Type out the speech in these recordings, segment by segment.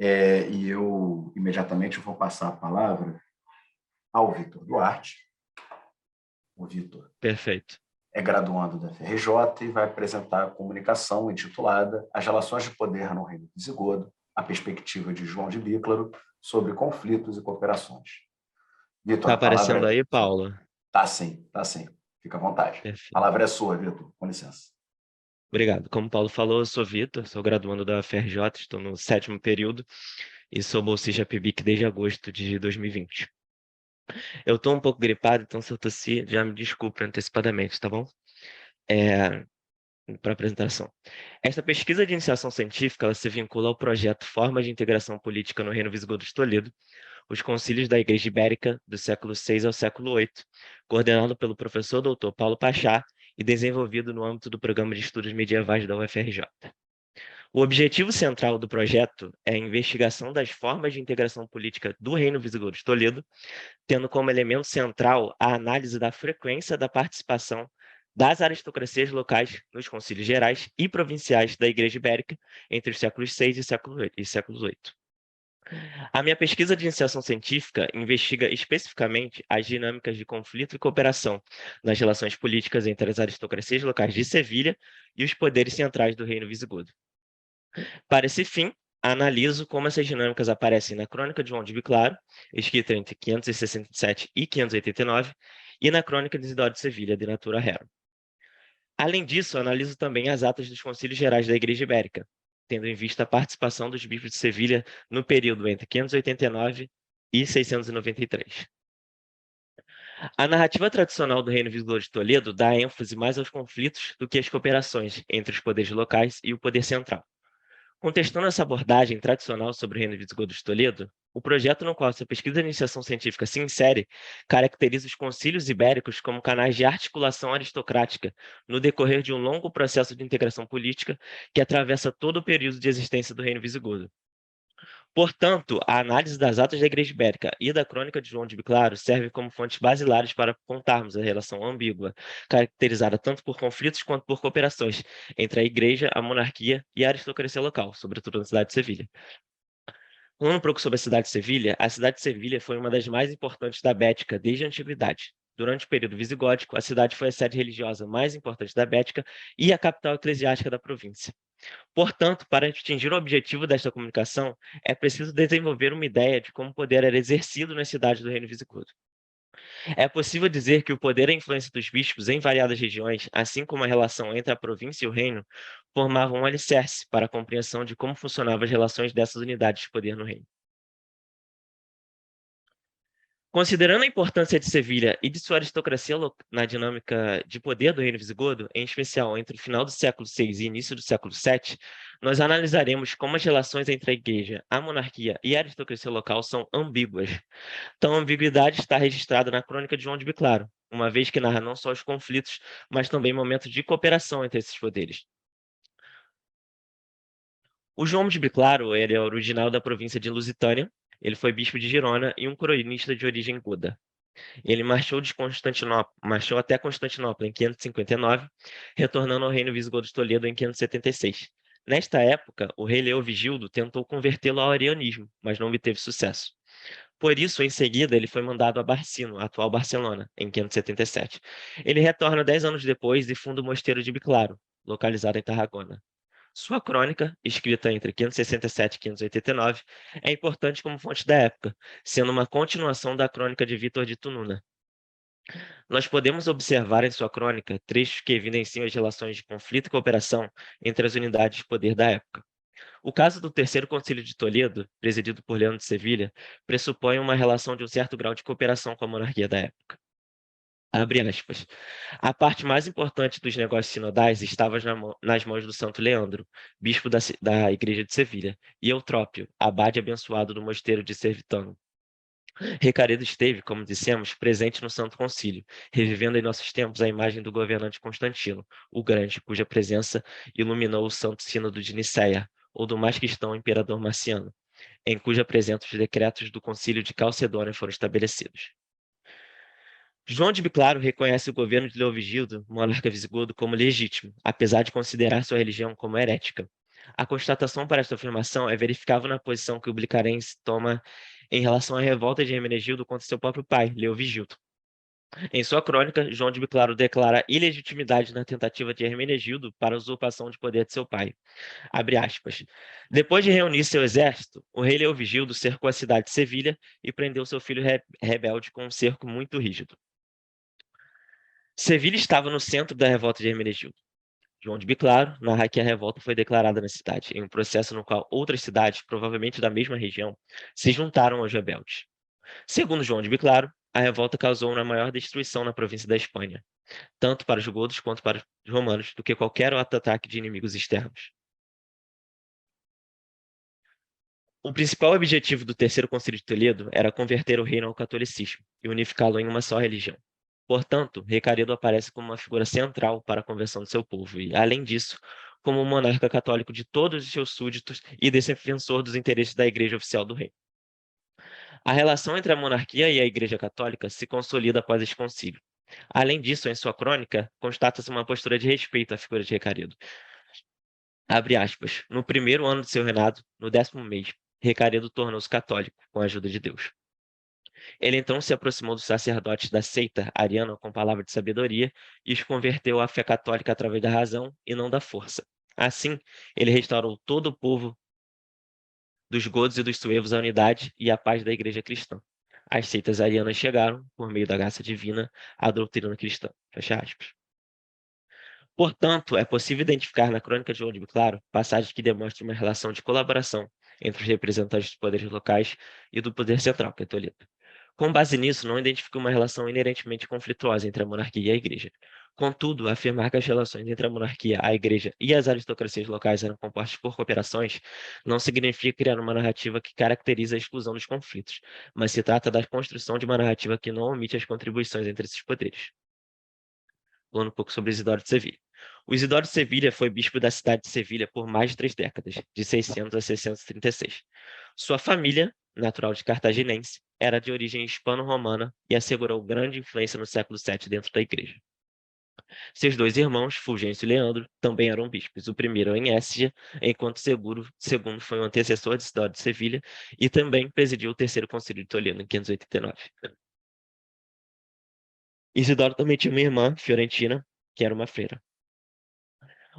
E eu, imediatamente, vou passar a palavra ao Vitor Duarte. O Vitor Perfeito. é graduando da FRJ e vai apresentar a comunicação intitulada As Relações de Poder no Reino Visigodo, a perspectiva de João de Bíclaro sobre conflitos e cooperações. Vitor, Tá a palavra aparecendo é aí, sua. Paulo? Tá sim, tá sim. Fica à vontade. A Perfeito. palavra é sua, Vitor. Com licença. Obrigado. Como o Paulo falou, eu sou Vitor, sou graduando da FRJ, estou no 7º período e sou bolsista PIBIC desde agosto de 2020. Eu estou um pouco gripado, então se eu tossir, já me desculpe antecipadamente, tá bom? Para a apresentação. Esta pesquisa de iniciação científica ela se vincula ao projeto Formas de Integração Política no Reino Visigodo de Toledo, os concílios da Igreja Ibérica do século VI ao século VIII, coordenado pelo professor doutor Paulo Pachá e desenvolvido no âmbito do Programa de Estudos Medievais da UFRJ. O objetivo central do projeto é a investigação das formas de integração política do Reino Visigodo de Toledo, tendo como elemento central a análise da frequência da participação das aristocracias locais nos concílios gerais e provinciais da Igreja Ibérica entre os séculos VI e séculos VIII. A minha pesquisa de iniciação científica investiga especificamente as dinâmicas de conflito e cooperação nas relações políticas entre as aristocracias locais de Sevilha e os poderes centrais do Reino Visigodo. Para esse fim, analiso como essas dinâmicas aparecem na Crônica de João de Biclaro, escrita entre 567 e 589, e na Crônica de Isidoro de Sevilha, de Natura Rerum. Além disso, analiso também as atas dos concílios gerais da Igreja Ibérica, tendo em vista a participação dos bispos de Sevilha no período entre 589 e 693. A narrativa tradicional do Reino Visigodo de Toledo dá ênfase mais aos conflitos do que às cooperações entre os poderes locais e o poder central. Contestando essa abordagem tradicional sobre o Reino Visigodo de Toledo, o projeto no qual essa pesquisa de iniciação científica se insere caracteriza os concílios ibéricos como canais de articulação aristocrática no decorrer de um longo processo de integração política que atravessa todo o período de existência do Reino Visigodo. Portanto, a análise das atas da Igreja Ibérica e da Crônica de João de Biclaro serve como fontes basilares para apontarmos a relação ambígua, caracterizada tanto por conflitos quanto por cooperações entre a Igreja, a monarquia e a aristocracia local, sobretudo na cidade de Sevilha. Falando um pouco sobre a cidade de Sevilha foi uma das mais importantes da Bética desde a antiguidade. Durante o período visigótico, a cidade foi a sede religiosa mais importante da Bética e a capital eclesiástica da província. Portanto, para atingir o objetivo desta comunicação, é preciso desenvolver uma ideia de como o poder era exercido nas cidades do Reino Visigodo. É possível dizer que o poder e a influência dos bispos em variadas regiões, assim como a relação entre a província e o reino, formavam um alicerce para a compreensão de como funcionavam as relações dessas unidades de poder no reino. Considerando a importância de Sevilha e de sua aristocracia na dinâmica de poder do Reino Visigodo, em especial entre o final do século VI e início do século VII, nós analisaremos como as relações entre a Igreja, a monarquia e a aristocracia local são ambíguas. Tal ambiguidade está registrada na Crônica de João de Biclaro, uma vez que narra não só os conflitos, mas também momentos de cooperação entre esses poderes. O João de Biclaro ele é original da província de Lusitânia, ele foi bispo de Girona e um cronista de origem goda. Ele marchou até Constantinopla em 559, retornando ao reino visigodo de Toledo em 576. Nesta época, o rei Leovigildo tentou convertê-lo ao arianismo, mas não obteve sucesso. Por isso, em seguida, ele foi mandado a Barcino, a atual Barcelona, em 577. Ele retorna 10 anos depois e funda o Mosteiro de Biclaro, localizado em Tarragona. Sua crônica, escrita entre 567 e 589, é importante como fonte da época, sendo uma continuação da crônica de Vítor de Tununa. Nós podemos observar em sua crônica trechos que evidenciam as relações de conflito e cooperação entre as unidades de poder da época. O caso do Terceiro Concílio de Toledo, presidido por Leandro de Sevilha, pressupõe uma relação de um certo grau de cooperação com a monarquia da época. Abre aspas. A parte mais importante dos negócios sinodais estava nas mãos do Santo Leandro, bispo da Igreja de Sevilha, e Eutrópio, abade abençoado do mosteiro de Servitano. Recaredo esteve, como dissemos, presente no Santo Concílio, revivendo em nossos tempos a imagem do governante Constantino, o Grande, cuja presença iluminou o Santo Sínodo de Nicéia, ou do mais cristão imperador Marciano, em cuja presença os decretos do Concílio de Calcedônia foram estabelecidos. João de Biclaro reconhece o governo de Leovigildo, monarca visigodo, como legítimo, apesar de considerar sua religião como herética. A constatação para esta afirmação é verificável na posição que o Blicarense toma em relação à revolta de Hermenegildo contra seu próprio pai, Leovigildo. Em sua crônica, João de Biclaro declara ilegitimidade na tentativa de Hermenegildo para a usurpação de poder de seu pai. Abre aspas. Depois de reunir seu exército, o rei Leovigildo cercou a cidade de Sevilha e prendeu seu filho rebelde com um cerco muito rígido. Sevilha estava no centro da revolta de Hermenegildo. João de Biclaro narra que a revolta foi declarada na cidade, em um processo no qual outras cidades, provavelmente da mesma região, se juntaram aos rebeldes. Segundo João de Biclaro, a revolta causou uma maior destruição na província da Espanha, tanto para os godos quanto para os romanos, do que qualquer outro ataque de inimigos externos. O principal objetivo do Terceiro Concílio de Toledo era converter o reino ao catolicismo e unificá-lo em uma só religião. Portanto, Recaredo aparece como uma figura central para a conversão do seu povo e, além disso, como um monarca católico de todos os seus súditos e defensor dos interesses da Igreja Oficial do Rei. A relação entre a monarquia e a Igreja Católica se consolida após este concílio. Além disso, em sua crônica, constata-se uma postura de respeito à figura de Recaredo. Abre aspas. No primeiro ano de seu reinado, no 10º mês, Recaredo tornou-se católico, com a ajuda de Deus. Ele então se aproximou dos sacerdotes da seita ariana com palavra de sabedoria e os converteu à fé católica através da razão e não da força. Assim, ele restaurou todo o povo dos godos e dos suevos à unidade e à paz da igreja cristã. As seitas arianas chegaram, por meio da graça divina, à doutrina cristã. Fecha aspas. Portanto, é possível identificar na crônica de João de Biclaro passagens que demonstram uma relação de colaboração entre os representantes dos poderes locais e do poder central, que é Toledo. Com base nisso, não identifica uma relação inerentemente conflituosa entre a monarquia e a igreja. Contudo, afirmar que as relações entre a monarquia, a igreja e as aristocracias locais eram compostas por cooperações não significa criar uma narrativa que caracteriza a exclusão dos conflitos, mas se trata da construção de uma narrativa que não omite as contribuições entre esses poderes. Falando um pouco sobre Isidoro de Sevilha. O Isidoro de Sevilha foi bispo da cidade de Sevilha por mais de 3 décadas, de 600 a 636. Sua família, natural de cartaginense, era de origem hispano-romana e assegurou grande influência no século VII dentro da igreja. Seus dois irmãos, Fulgêncio e Leandro, também eram bispos, o primeiro em Écija, enquanto o segundo foi o antecessor de Isidoro de Sevilha e também presidiu o Terceiro Concílio de Toledo, em 589. Isidoro também tinha uma irmã, Fiorentina, que era uma freira.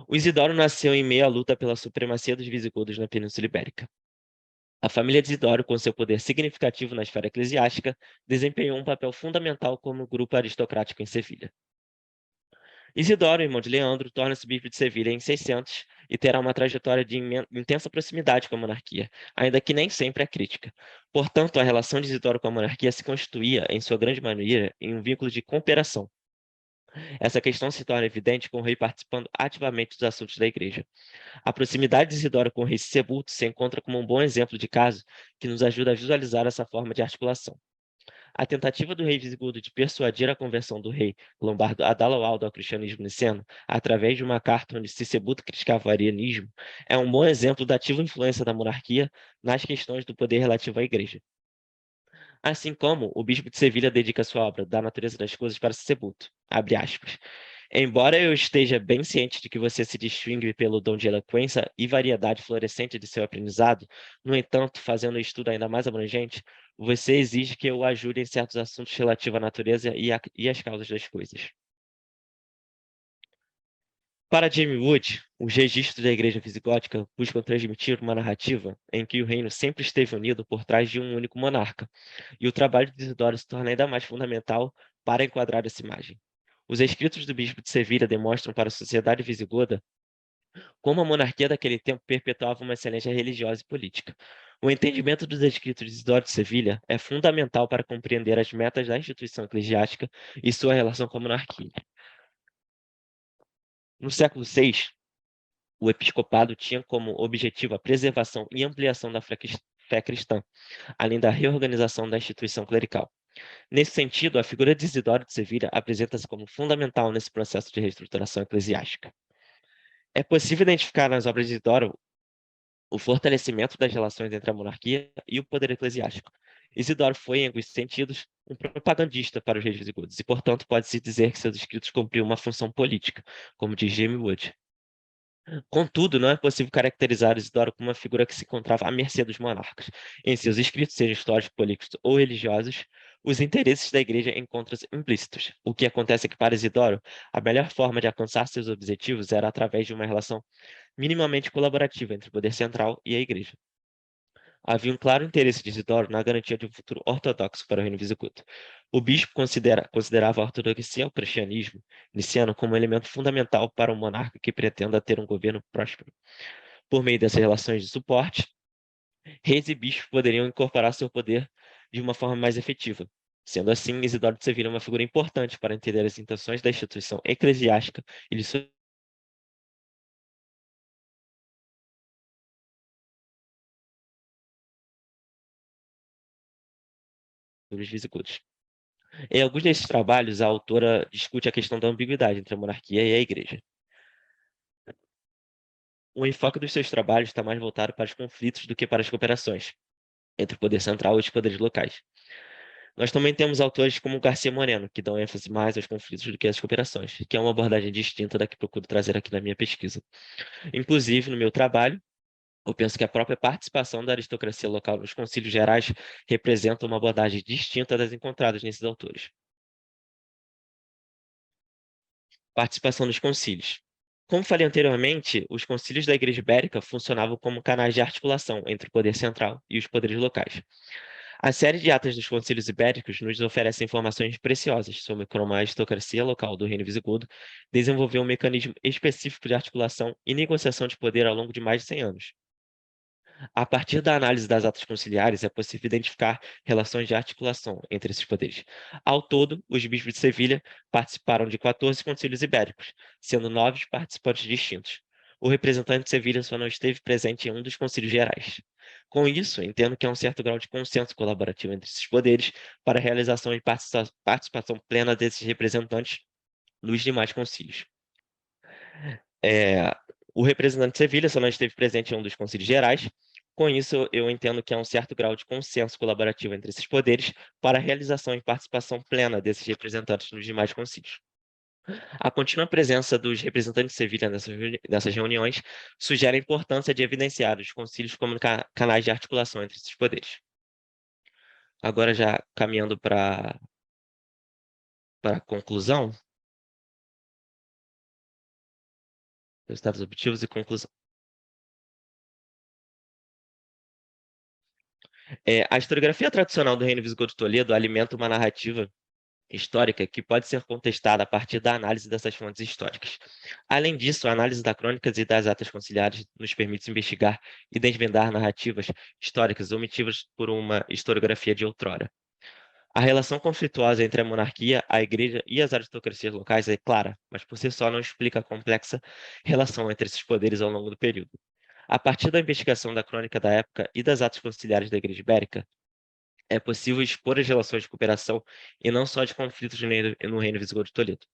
O Isidoro nasceu em meio à luta pela supremacia dos visigodos na Península Ibérica. A família de Isidoro, com seu poder significativo na esfera eclesiástica, desempenhou um papel fundamental como grupo aristocrático em Sevilha. Isidoro, irmão de Leandro, torna-se bispo de Sevilha em 600 e terá uma trajetória de intensa proximidade com a monarquia, ainda que nem sempre é crítica. Portanto, a relação de Isidoro com a monarquia se constituía, em sua grande maneira, em um vínculo de cooperação. Essa questão se torna evidente com o rei participando ativamente dos assuntos da igreja. A proximidade de Isidoro com o rei Sisebuto se encontra como um bom exemplo de caso que nos ajuda a visualizar essa forma de articulação. A tentativa do rei visigodo de persuadir a conversão do rei lombardo Adaloaldo ao cristianismo niceno, através de uma carta onde Sisebuto criticava o arianismo, é um bom exemplo da ativa influência da monarquia nas questões do poder relativo à igreja. Assim como o bispo de Sevilha dedica sua obra Da Natureza das Coisas para Sisebuto, abre aspas. Embora eu esteja bem ciente de que você se distingue pelo dom de eloquência e variedade florescente de seu aprendizado, no entanto, fazendo o estudo ainda mais abrangente, você exige que eu o ajude em certos assuntos relativos à natureza e às causas das coisas. Para Jamie Wood, os registros da Igreja Visigótica buscam transmitir uma narrativa em que o reino sempre esteve unido por trás de um único monarca, e o trabalho de Isidoro se torna ainda mais fundamental para enquadrar essa imagem. Os escritos do bispo de Sevilha demonstram para a sociedade visigoda como a monarquia daquele tempo perpetuava uma excelência religiosa e política. O entendimento dos escritos de Isidoro de Sevilha é fundamental para compreender as metas da instituição eclesiástica e sua relação com a monarquia. No século VI, o episcopado tinha como objetivo a preservação e ampliação da fé cristã, além da reorganização da instituição clerical. Nesse sentido, a figura de Isidoro de Sevilha apresenta-se como fundamental nesse processo de reestruturação eclesiástica. É possível identificar nas obras de Isidoro o fortalecimento das relações entre a monarquia e o poder eclesiástico. Isidoro foi, em alguns sentidos, um propagandista para os reis visigodos e, portanto, pode-se dizer que seus escritos cumpriam uma função política, como diz Jamie Wood. Contudo, não é possível caracterizar Isidoro como uma figura que se encontrava à mercê dos monarcas. Em seus escritos, sejam históricos, políticos ou religiosos, os interesses da igreja encontram-se implícitos. O que acontece é que, para Isidoro, a melhor forma de alcançar seus objetivos era através de uma relação minimamente colaborativa entre o poder central e a igreja. Havia um claro interesse de Isidoro na garantia de um futuro ortodoxo para o reino visigodo. O bispo considerava a ortodoxia ao cristianismo niceno como um elemento fundamental para um monarca que pretenda ter um governo próspero. Por meio dessas relações de suporte, reis e bispos poderiam incorporar seu poder de uma forma mais efetiva. Sendo assim, Isidoro de Sevilha é uma figura importante para entender as intenções da instituição eclesiástica e de seus visigodos. Em alguns desses trabalhos, a autora discute a questão da ambiguidade entre a monarquia e a igreja. O enfoque dos seus trabalhos está mais voltado para os conflitos do que para as cooperações entre o poder central e os poderes locais. Nós também temos autores como Garcia Moreno, que dão ênfase mais aos conflitos do que às cooperações, que é uma abordagem distinta da que procuro trazer aqui na minha pesquisa. Inclusive, no meu trabalho, eu penso que a própria participação da aristocracia local nos concílios gerais representa uma abordagem distinta das encontradas nesses autores. Participação dos concílios. Como falei anteriormente, os concílios da Igreja Ibérica funcionavam como canais de articulação entre o poder central e os poderes locais. A série de atas dos concílios ibéricos nos oferece informações preciosas sobre como a aristocracia local do Reino Visigodo desenvolveu um mecanismo específico de articulação e negociação de poder ao longo de mais de 100 anos. A partir da análise das atas conciliares, é possível identificar relações de articulação entre esses poderes. Ao todo, os bispos de Sevilha participaram de 14 concílios ibéricos, sendo 9 participantes distintos. O representante de Sevilha só não esteve presente em um dos concílios gerais. Com isso, entendo que há um certo grau de consenso colaborativo entre esses poderes para a realização e participação plena desses representantes nos demais concílios. O representante de Sevilha só não esteve presente em um dos concílios gerais. Com isso, eu entendo que há um certo grau de consenso colaborativo entre esses poderes para a realização e participação plena desses representantes nos demais concílios. A contínua presença dos representantes de Sevilha nessas reuniões sugere a importância de evidenciar os concílios como canais de articulação entre esses poderes. Agora, já caminhando para a conclusão, resultados objetivos e conclusão. A historiografia tradicional do Reino Visigodo de Toledo alimenta uma narrativa histórica que pode ser contestada a partir da análise dessas fontes históricas. Além disso, a análise das crônicas e das atas conciliares nos permite investigar e desvendar narrativas históricas omitidas por uma historiografia de outrora. A relação conflituosa entre a monarquia, a igreja e as aristocracias locais é clara, mas por si só não explica a complexa relação entre esses poderes ao longo do período. A partir da investigação da crônica da época e das atas conciliares da Igreja Ibérica, é possível expor as relações de cooperação e não só de conflitos no Reino Visigodo de Toledo.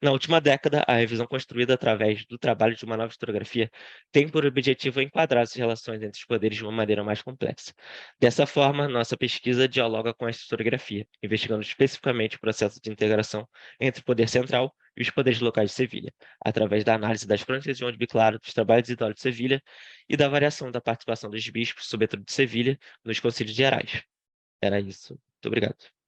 Na última década, a revisão construída através do trabalho de uma nova historiografia tem por objetivo enquadrar as relações entre os poderes de uma maneira mais complexa. Dessa forma, nossa pesquisa dialoga com esta historiografia, investigando especificamente o processo de integração entre o poder central e os poderes locais de Sevilha, através da análise das crônicas de João de Biclaro, dos trabalhos de Isidoro de Sevilha e da variação da participação dos bispos, sobretudo de Sevilha, nos concílios gerais. Era isso. Muito obrigado.